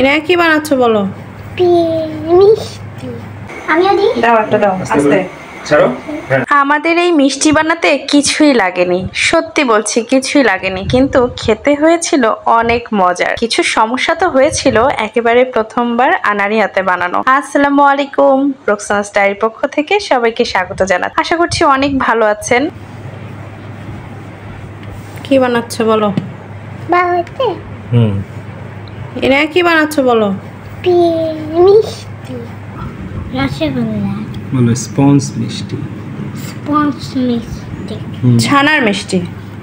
এটা কি বানাচ্ছ বলো? মিষ্টি। আমিও দিই। দাও একটা দাও আস্তে। ছাড়ো। আমাদের এই মিষ্টি বানাতে কিছুই লাগেনি, সত্যি বলছি কিছুই লাগেনি, কিন্তু খেতে হয়েছিল অনেক মজার। কিছু সমস্যা তো হয়েছিল একেবারে প্রথমবার আনারি হাতে বানানো। আসসালামু আলাইকুম, রোকসানাস ডায়েরির পক্ষ থেকে সবাইকে স্বাগত জানাই। আশা করছি অনেক ভালো আছেন। কি বানাচ্ছ বলো? বানাতে এটা কি বানাচ্ছ বলো? মিষ্টি। রসগোল্লা। বলো স্পঞ্জ মিষ্টি। স্পঞ্জ মিষ্টি। ছানার মিষ্টি।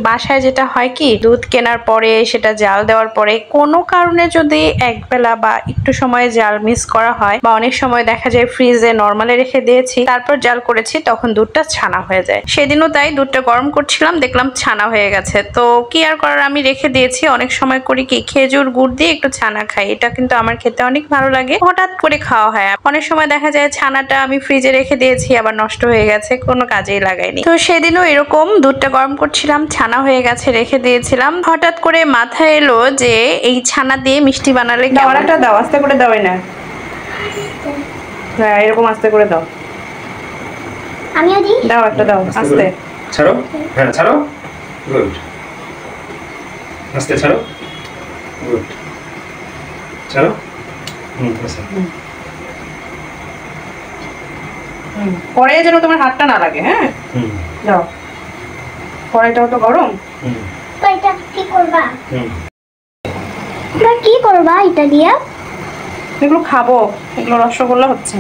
বাসায় যেটা হয় কি, দুধ কেনার পরে সেটা জাল দেওয়ার পরে কোনো কারণে যদি একবেলা বা একটু সময় জাল মিস করা হয়, বা অনেক সময় দেখা যায় ফ্রিজে নরমালে রেখে দিয়েছি তারপর জাল করেছি, তখন দুধটা ছানা হয়ে যায়। সেদিনও তাই দুধটা গরম করছিলাম, দেখলাম ছানা হয়ে গেছে। তো কি আর করার, আমি রেখে দিয়েছি। অনেক সময় করি কি, খেজুর গুড় দিয়ে একটু ছানা খাই, এটা কিন্তু আমার খেতে অনেক ভালো লাগে, হঠাৎ করে খাওয়া হয়। অনেক সময় দেখা যায় ছানাটা আমি ফ্রিজে রেখে দিয়েছি আবার নষ্ট হয়ে গেছে, কোনো কাজেই লাগাইনি। তো সেদিনও এরকম দুধটা গরম করছিলাম, ছানা হয়ে গেছে, রেখে দিয়েছিলাম। হঠাৎ করে মাথায় এলো যে এই ছানা দিয়ে মিষ্টি বানালে কেমন। একটা দাও, আস্তে করে দাও না। হ্যাঁ এরকম আস্তে করে দাও। আমিও দিই। দাও একটা দাও আস্তে। ছাড়ো। হ্যাঁ ছাড়ো। গুড। আস্তে ছাড়ো। গুড। ছাড়ো। পরে যেন তোমার হাতটা না লাগে। হ্যাঁ দাও, কড়াইটাও তো গরম। তো এটা কি করবা? তোমরা কি করবা এটা দিয়ে? এগুলো খাবো, এগুলো রসগোল্লা হচ্ছে।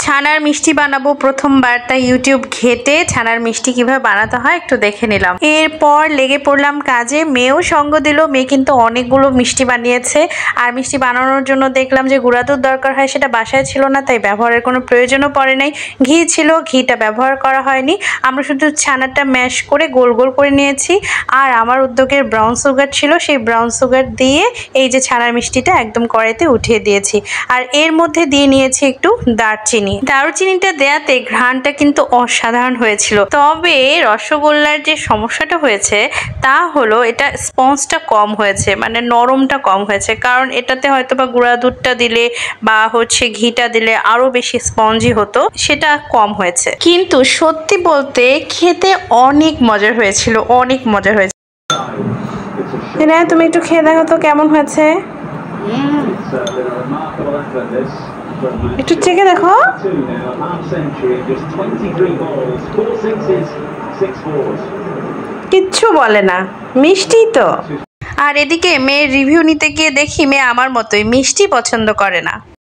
ছানার মিষ্টি বানাবো প্রথমবার, তাই ইউটিউব ঘেটে ছানার মিষ্টি কিভাবে বানাতে হয় একটু দেখে নিলাম। এরপর লেগে পড়লাম কাজে। মেয়েও সঙ্গ দিল, মেয়ে কিন্তু অনেকগুলো মিষ্টি বানিয়েছে। আর মিষ্টি বানানোর জন্য দেখলাম যে গুঁড়া দুধ দরকার হয়, সেটা বাসায় ছিল না, তাই ব্যবহারের কোনো প্রয়োজনও পড়ে নাই। ঘি ছিল, ঘিটা ব্যবহার করা হয়নি। আমরা শুধু ছানাটা ম্যাশ করে গোল গোল করে নিয়েছি। আর আমার উদ্যোগের ব্রাউন সুগার ছিল, সেই ব্রাউন সুগার দিয়ে এই যে ছানার মিষ্টিটা একদম কড়াইতে উঠিয়ে দিয়েছি। আর এর মধ্যে দিয়ে নিয়েছি একটু দারচিনি। দারুচিনিটা দেয়াতে ঘ্রাণটা কিন্তু অসাধারণ হয়েছিল। তবে রসগোল্লার যে সমস্যাটা হয়েছে তা হলো এটা স্পঞ্জটা কম হয়েছে, মানে নরমটা কম হয়েছে। কারণ এটাতে হয়তো বা গুঁড়া দুধটা দিলে বা ঘিটা দিলে আরো বেশি স্পঞ্জি হতো, সেটা কম হয়েছে। কিন্তু সত্যি বলতে খেতে অনেক মজার হয়েছিল, অনেক মজার হয়েছে। তুমি একটু খেয়ে দেখো তো কেমন হয়েছে, একটু চেখে দেখো। কিচ্ছু বলে না, মিষ্টি তো। আর এদিকে মেয়ের রিভিউ নিতে গিয়ে দেখি মেয়ে আমার মতোই মিষ্টি পছন্দ করে না।